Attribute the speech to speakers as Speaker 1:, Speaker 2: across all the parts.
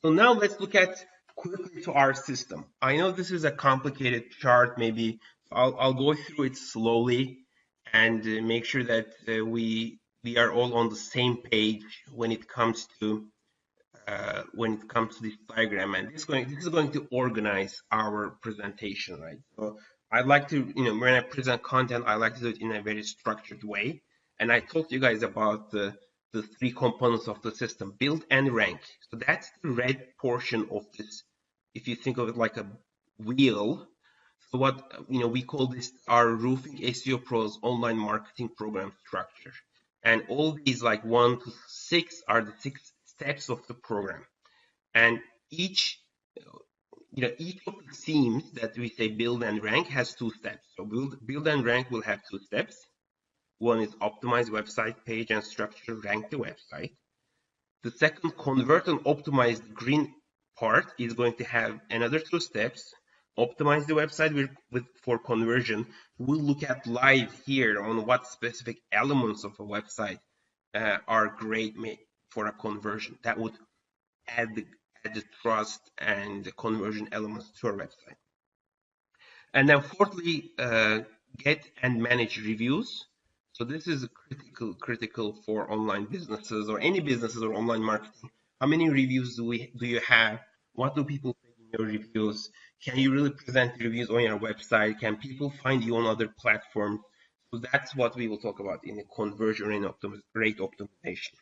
Speaker 1: So now let's look at quickly to our system. I know this is a complicated chart, maybe I'll go through it slowly and make sure that we are all on the same page when it comes to this diagram, and this is going to organize our presentation, right? So I'd like to, when I present content, I like to do it in a very structured way. And I talked to you guys about the three components of the system: build and rank. So that's the red portion of this. If you think of it like a wheel, so what we call this our Roofing SEO Pros online marketing program structure. And all these like 1 to 6 are the 6 steps of the program. And each of the themes that we say build and rank has 2 steps. So build and rank will have 2 steps. One is optimize website page and structure, rank the website. The second, convert and optimize the green part, is going to have another 2 steps. Optimize the website for conversion. We'll look at live here on what specific elements of a website are great for a conversion. That would add the trust and the conversion elements to our website. And then fourthly, get and manage reviews. So this is critical for online businesses or any businesses or online marketing. How many reviews do you have? What do people say in your reviews? Can you really present reviews on your website? Can people find you on other platforms? So that's what we will talk about in the conversion rate optimization.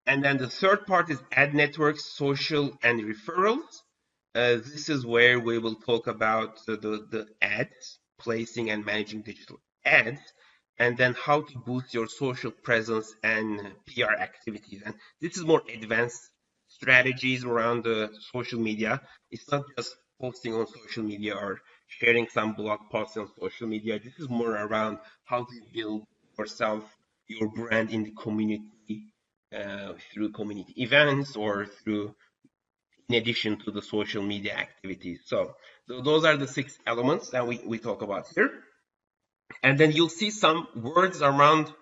Speaker 1: And then the third part is ad networks, social, and referrals. This is where we will talk about the ads, placing and managing digital ads, and then how to boost your social presence and PR activities. And this is more advanced strategies around the social media. It's not just posting on social media or sharing some blog posts on social media. This is more around how to build yourself, your brand in the community, through community events or through in addition to the social media activities. So those are the 6 elements that we talk about here. And then you'll see some words around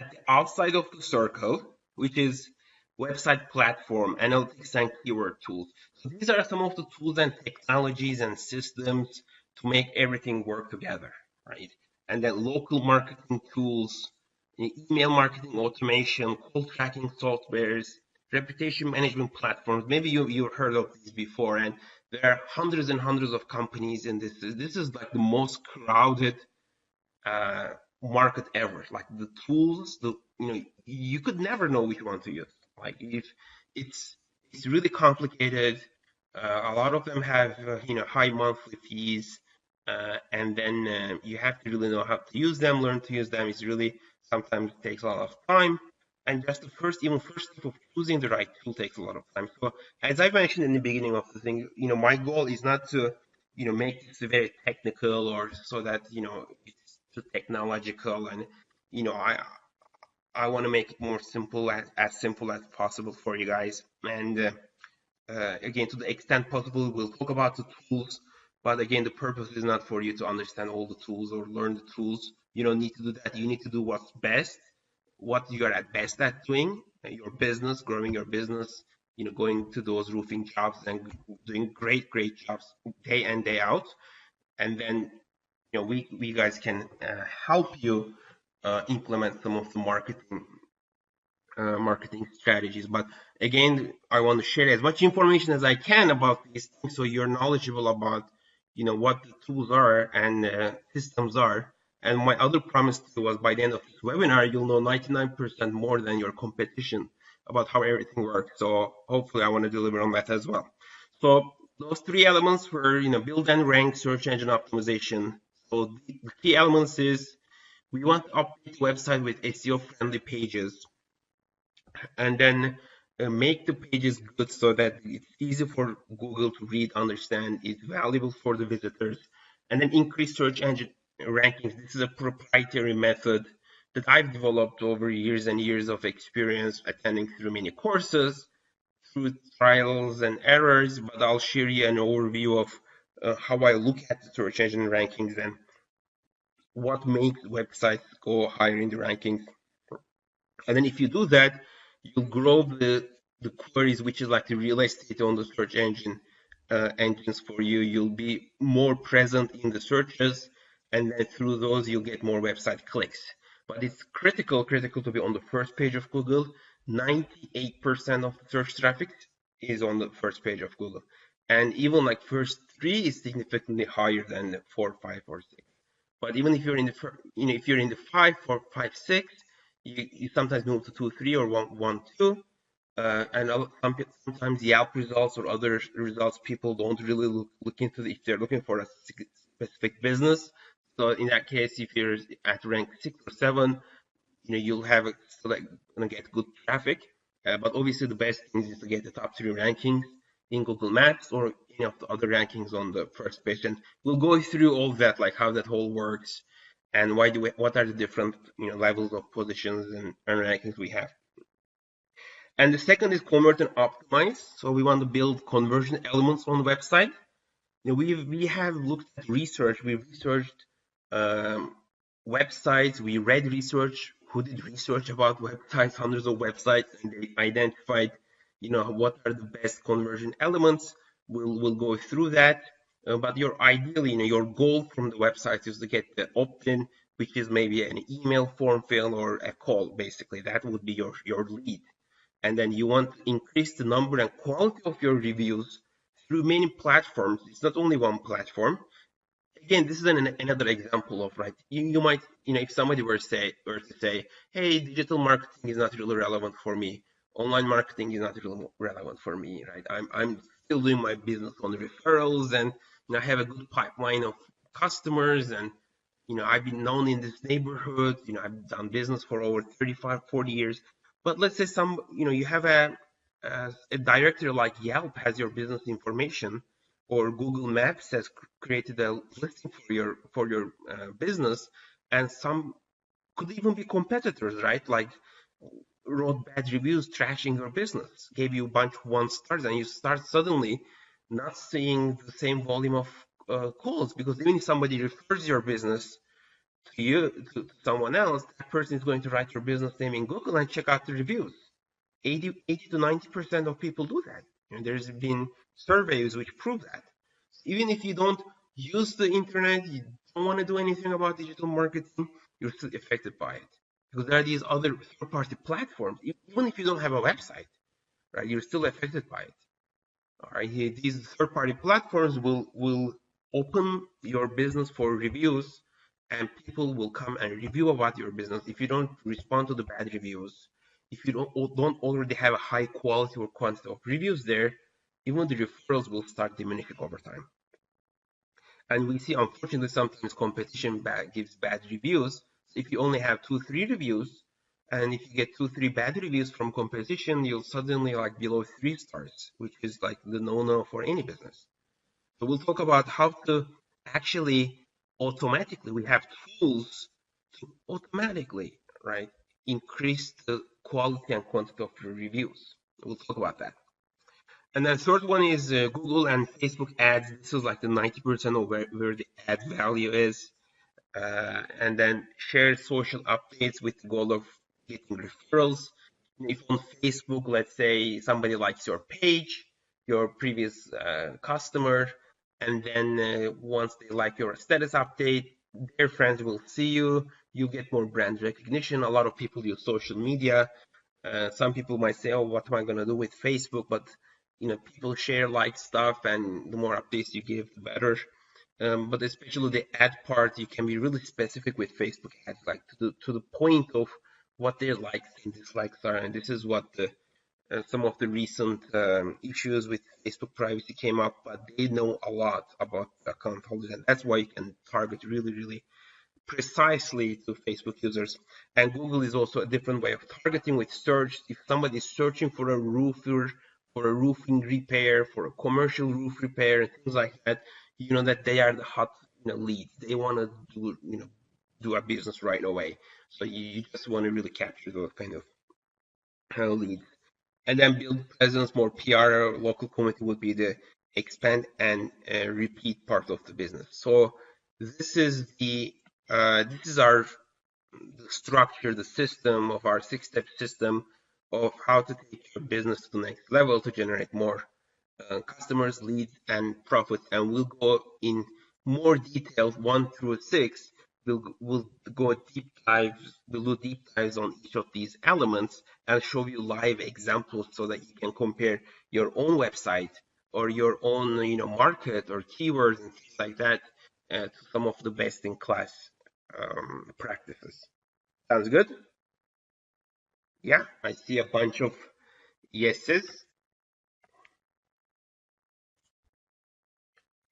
Speaker 1: at the outside of the circle, which is website platform, analytics, and keyword tools. So these are some of the tools and technologies and systems to make everything work together, right? And then local marketing tools, email marketing automation, call tracking softwares, reputation management platforms. Maybe you've heard of these before, and there are hundreds and hundreds of companies in this. This is like the most crowded uh, market ever. Like the tools, you could never know which one to use. Like if it's really complicated. A lot of them have high monthly fees, and then you have to really know how to use them, learn to use them. It's really sometimes it takes a lot of time. And just the first step of choosing the right tool takes a lot of time. So as I mentioned in the beginning of the thing, my goal is not to make this very technical or so that it's too technological, and I want to make it more simple, as simple as possible for you guys. And again, to the extent possible, we'll talk about the tools, but again, the purpose is not for you to understand all the tools or learn the tools. You don't need to do that. You need to do what's best, what you are at best at doing, your business, growing your business, going to those roofing jobs and doing great jobs day in, day out. And then, we guys can help you implement some of the marketing strategies. But again, I want to share as much information as I can about these things so you're knowledgeable about, what the tools are and systems are. And my other promise to you was by the end of this webinar, you'll know 99% more than your competition about how everything works. So hopefully I want to deliver on that as well. So those 3 elements were, build and rank, search engine optimization. So the key elements is we want to update the website with SEO friendly pages, and then make the pages good so that it's easy for Google to read, understand, it's valuable for the visitors, and then increase search engine rankings. This is a proprietary method that I've developed over years and years of experience attending through many courses, through trials and errors, but I'll share you an overview of how I look at the search engine rankings and what makes websites go higher in the rankings. And then if you do that, you'll grow the the queries, which is like the real estate on the search engines for you. You'll be more present in the searches, and then through those you'll get more website clicks. But it's critical to be on the first page of Google. 98% of search traffic is on the first page of Google, and even like first three is significantly higher than the 4, 5, or 6. But even if you're in the if you're in the 5, 4, 5, 6, you sometimes move to 2, 3, or 1, 1, 2. And sometimes Yelp results or other results, people don't really look into if they're looking for a specific business. So in that case, if you're at rank 6 or 7, you'll have gonna get good traffic. But obviously, the best thing is to get the top 3 rankings in Google Maps or any of the other rankings on the first page. And we'll go through all that, like how that whole works, and what are the different levels of positions and rankings we have. And the second is convert and optimize. So we want to build conversion elements on the website. We have looked at research. We've researched websites. We read research. Who did research about websites? Hundreds of websites, and they identified, what are the best conversion elements. We'll go through that. But ideally, your goal from the website is to get the opt-in, which is maybe an email form fill or a call. Basically, that would be your lead. And then you want to increase the number and quality of your reviews through many platforms. It's not only one platform. Again, this is another example of, right, you might, if somebody were to say, hey, digital marketing is not really relevant for me, online marketing is not really relevant for me, right? I'm still doing my business on referrals, and I have a good pipeline of customers, and I've been known in this neighborhood, I've done business for over 35, 40 years. But let's say you have a directory like Yelp has your business information, or Google Maps has created a listing for your business, and some could even be competitors, right? Like wrote bad reviews, trashing your business, gave you a bunch of 1 stars, and you start suddenly not seeing the same volume of calls, because even if somebody refers your business to someone else, that person is going to write your business name in Google and check out the reviews. 80 to 90% of people do that. And there's been surveys which prove that. Even if you don't use the internet, you don't want to do anything about digital marketing, you're still affected by it. Because there are these other third-party platforms, even if you don't have a website, right? You're still affected by it. All right, these third-party platforms will open your business for reviews, and people will come and review about your business. If you don't respond to the bad reviews, if you don't already have a high quality or quantity of reviews there, even the referrals will start diminishing over time. And we see, unfortunately, sometimes competition gives bad reviews. So if you only have 2, 3 reviews, and if you get 2, 3 bad reviews from competition, you'll suddenly like below 3 stars, which is like the no-no for any business. So we'll talk about how to actually automatically, we have tools to automatically, right, increase the quality and quantity of your reviews. We'll talk about that. And then third one is Google and Facebook ads. This is like the 90% of where the ad value is. And then share social updates with the goal of getting referrals. If on Facebook, let's say somebody likes your page, your previous customer, and then once they like your status update, their friends will see you. You get more brand recognition. A lot of people use social media. Some people might say, "Oh, what am I going to do with Facebook?" But people share, like stuff, and the more updates you give, the better. But especially the ad part, you can be really specific with Facebook ads, like to the point of what their likes and dislikes are. And this is what some of the recent issues with Facebook privacy came up, but they know a lot about account holders, and that's why you can target really, really precisely to Facebook users. And Google is also a different way of targeting with search. If somebody is searching for a roofer, for a roofing repair, for a commercial roof repair, and things like that, that they are the hot leads. They want to do a business right away. So you just want to really capture those kind of leads. And then build presence, more PR, local community would be the expand and repeat part of the business. So this is our the structure, the system of our 6-step system. of how to take your business to the next level to generate more customers, leads, and profits. And we'll go in more details, 1 through 6. We'll go deep dives, we'll do deep dives on each of these elements and show you live examples so that you can compare your own website or your own, market or keywords and things like that to some of the best in class practices. Sounds good? Yeah, I see a bunch of yeses.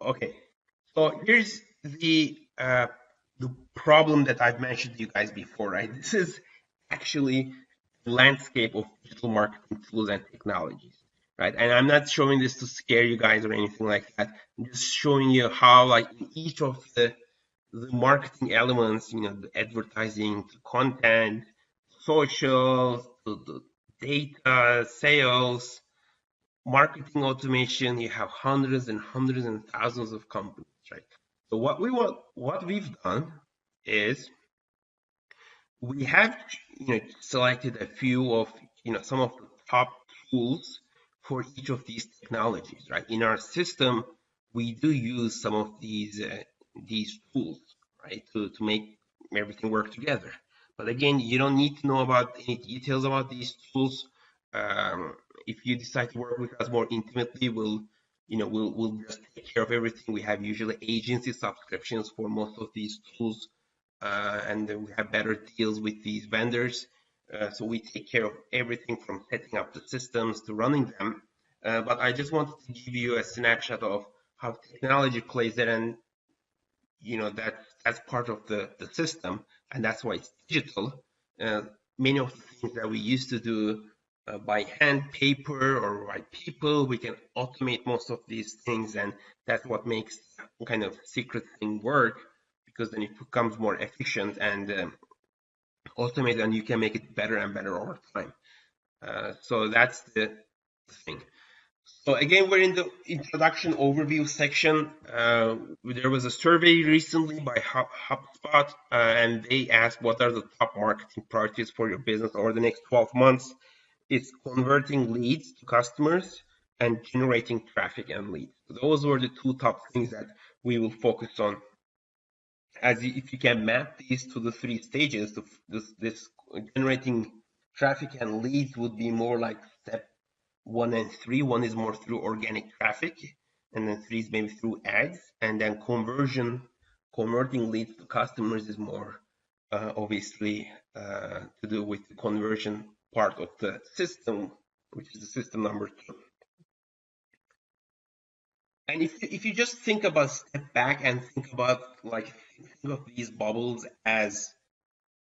Speaker 1: Okay, so here's the problem that I've mentioned to you guys before, right? This is actually the landscape of digital marketing tools and technologies, right? And I'm not showing this to scare you guys or anything like that. I'm just showing you how, like, in each of the marketing elements, the advertising, the content, social, the data, sales, marketing automation, you have hundreds and thousands of companies, right? So what we've done is we have, selected a few of, some of the top tools for each of these technologies, right? In our system, we do use some of these tools, right, to make everything work together. But again, you don't need to know about any details about these tools. Um, if you decide to work with us more intimately, we'll just take care of everything. We have usually agency subscriptions for most of these tools, and then we have better deals with these vendors. So we take care of everything from setting up the systems to running them. But I just wanted to give you a snapshot of how technology plays there, and that's part of the system, and that's why it's digital. Uh, Many of the things that we used to do by hand, paper, or by people, we can automate most of these things, and that's what makes kind of secret thing work, because then it becomes more efficient and automated, and you can make it better and better over time. So that's the thing. So again, we're in the introduction overview section. There was a survey recently by HubSpot, and they asked what are the top marketing priorities for your business over the next 12 months. It's converting leads to customers and generating traffic and leads. Those were the two top things that we will focus on. If you can map these to the 3 stages, this generating traffic and leads would be more like step 1 and 3. One is more through organic traffic, and then 3 is maybe through ads, and then converting leads to customers is more obviously to do with the conversion part of the system, which is the system number 2. And if you just think about, step back and think about, like, think of these bubbles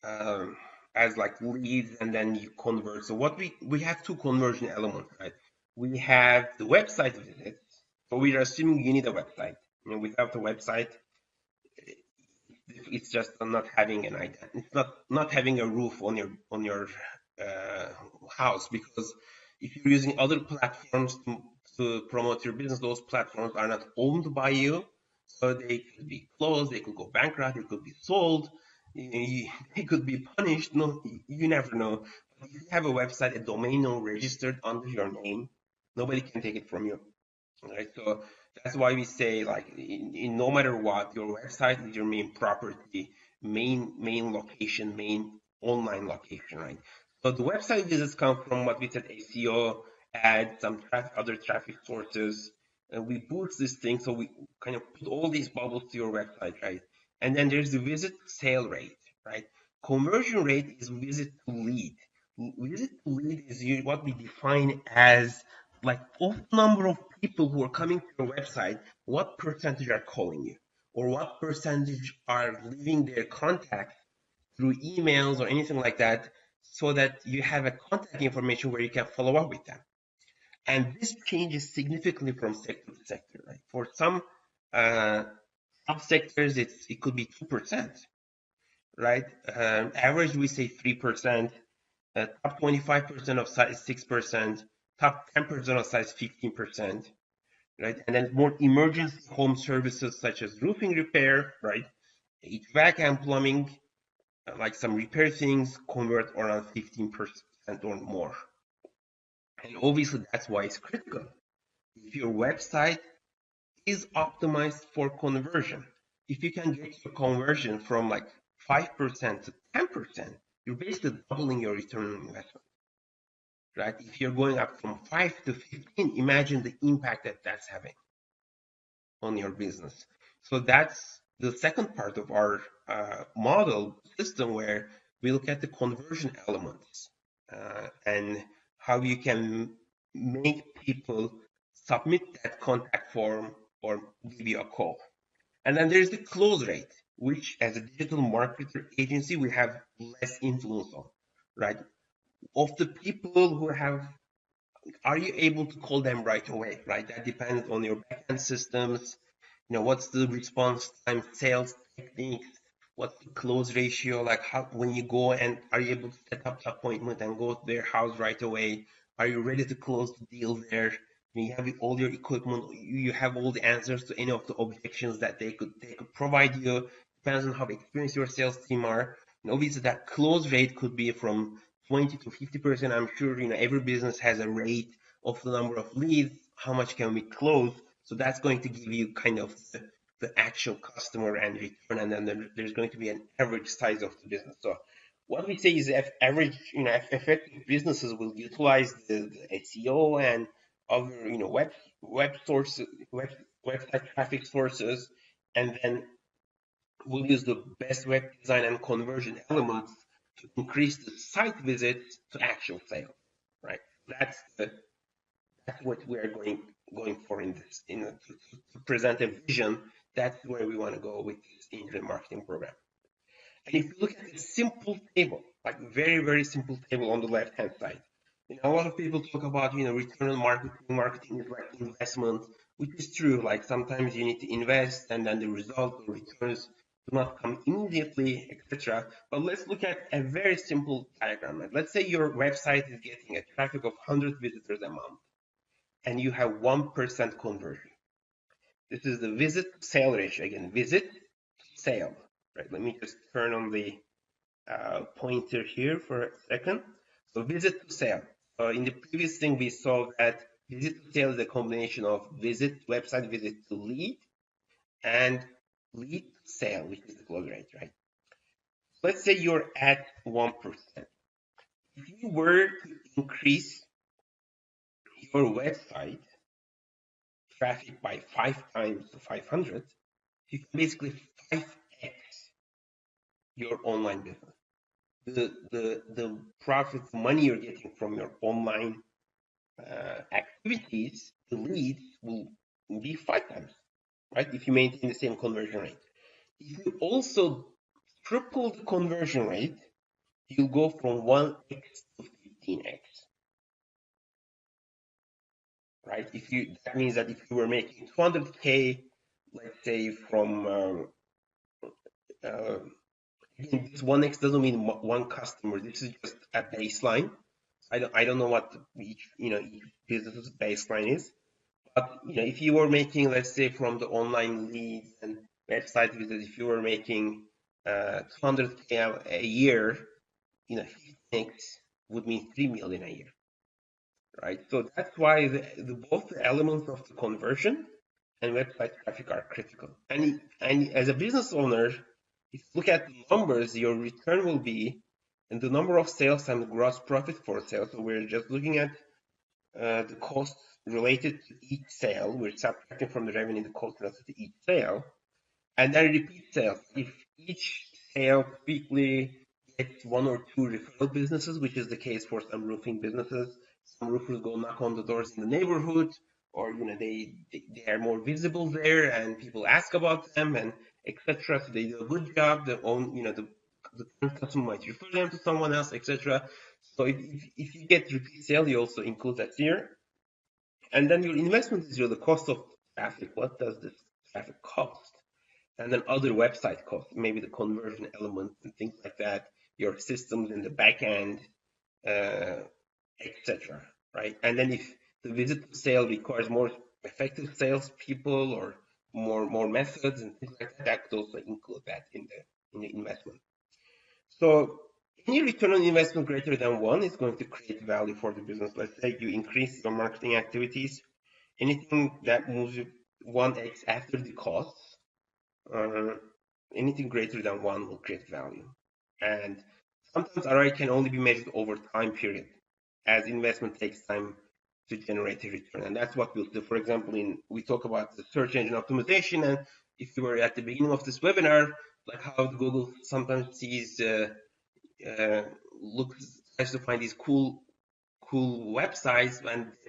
Speaker 1: um, as like leads, and then you convert. So what we have two conversion elements, right? We have the website visits. So we are assuming you need a website. Without the website, it's just not having an idea. It's not having a roof on your uh, house, because if you're using other platforms to promote your business, those platforms are not owned by you, so they could be closed, they could go bankrupt, they could be sold, they could be punished. No, you never know. But if you have a website, a domain name registered under your name, nobody can take it from you. Right? So that's why we say, like, in no matter what, your website is your main property, main location, main online location, right? So the website visits come from what we said: SEO, ads, some other traffic sources, and we boost this thing. So we kind of put all these bubbles to your website, right? And then there's the visit sale rate, right? Conversion rate is visit to lead. Visit to lead is what we define as, like, of the number of people who are coming to your website, what percentage are calling you, or what percentage are leaving their contact through emails or anything like that, so that you have a contact information where you can follow up with them. And this changes significantly from sector to sector, right? For some uh, subsectors, it could be 2%, right? Average, we say 3%. Top 25% of size 6%, top 10% of size 15%, right? And then more emergency home services such as roofing repair, right? HVAC and plumbing, like some repair things, convert around 15% or more. And obviously, that's why it's critical. If your website is optimized for conversion, if you can get your conversion from like 5% to 10%, you're basically doubling your return on investment, right? If you're going up from 5 to 15, imagine the impact that that's having on your business. So that's the second part of our model system, where we look at the conversion elements and how you can make people submit that contact form or give you a call. And then there's the close rate, which as a digital marketer agency, we have less influence on, right? Of the people who have, are you able to call them right away, right? That depends on your backend systems. What's the response time, sales techniques, what's the close ratio, like how, when you go, and are you able to set up the appointment and go to their house right away? Are you ready to close the deal there? You have all your equipment, you have all the answers to any of the objections that they could provide you. Depends on how experienced your sales team are. And obviously that close rate could be from 20 to 50%. I'm sure every business has a rate of the number of leads, how much can we close. So that's going to give you kind of the actual customer and return, and then there's going to be an average size of the business. So what we say is average, effective businesses will utilize the SEO and other, web sources, website traffic sources, and then we'll use the best web design and conversion elements to increase the site visits to actual sales, right? That's the that's what we are going for in this, to present a vision. That's where we want to go with this internet marketing program. And if you look at the simple table, like very, very simple table on the left-hand side, a lot of people talk about, return on marketing. Marketing is like investment, which is true. Like sometimes you need to invest and then the result or returns do not come immediately, etc. But let's look at a very simple diagram. Let's say your website is getting a traffic of 100 visitors a month and you have 1% conversion. This is the visit to sale ratio. Again, visit to sale. Right. Let me just turn on the pointer here for a second. So visit to sale. In the previous thing, we saw that visit to sale is a combination of website visit to lead, and lead to sale, which is the close rate, right? Let's say you're at 1%. If you were to increase your website traffic by 5 times to 500, you can basically 5x your online business. The profit money you're getting from your online activities, the leads will be 5 times, right? If you maintain the same conversion rate. If you also triple the conversion rate, you'll go from 1x to 15x, right? That means that if you were making 200K, let's say from again, this 1x doesn't mean one customer. This is just a baseline. I don't know what each business baseline is, but if you were making, let's say, from the online leads and website visits, if you were making 200K a year, 15x would mean 3 million a year, right? So that's why both the elements of the conversion and website traffic are critical. And as a business owner, if you look at the numbers, your return will be in the number of sales times gross profit for sales. So we're just looking at the costs related to each sale. We're subtracting from the revenue the cost related to each sale. And then repeat sales. If each sale typically gets one or two referral businesses, which is the case for some roofing businesses, some roofers go knock on the doors in the neighborhood, or they are more visible there, and people ask about them, and etc. So they do a good job. The current customer might refer them to someone else, etc. So if you get repeat sale, you also include that here. And then your investment is the cost of traffic. What does this traffic cost? And then other website costs, maybe the conversion elements and things like that, your systems in the back end, etc. Right? And then if the visit to sale requires more effective salespeople or more methods and things like that, that could also include that in the investment. So any return on investment greater than 1 is going to create value for the business. Let's say you increase your marketing activities, anything that moves 1x after the costs, uh, anything greater than 1 will create value. And sometimes ROI can only be measured over time period, as investment takes time to generate a return. And that's what we'll do. For example, we talk about the search engine optimization, and if you were at the beginning of this webinar, like how Google sometimes sees uh, tries to find these cool websites,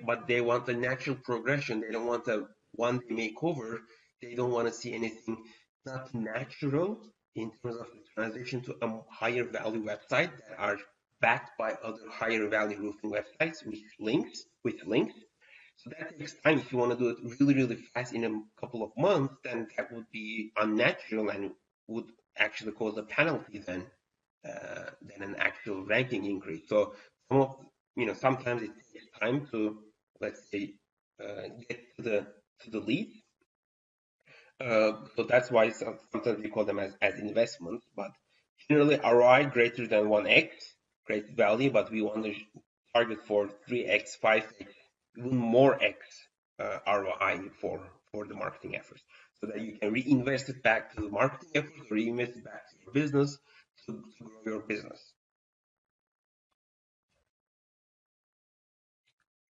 Speaker 1: but they want a natural progression. They don't want a one makeover. They don't want to see anything not natural in terms of the transition to a higher value website that are backed by other higher value roofing websites with links. So that takes time. If you want to do it really fast in a couple of months, then that would be unnatural and would actually cause a penalty than an actual ranking increase. So sometimes it takes time to, let's say, get to the lead. So that's why sometimes we call them as investments. But generally, ROI greater than 1x, great value, but we want to target for 3x, 5x, even more x ROI for the marketing efforts, so that you can reinvest it back to the marketing efforts or reinvest it back to your business to grow your business.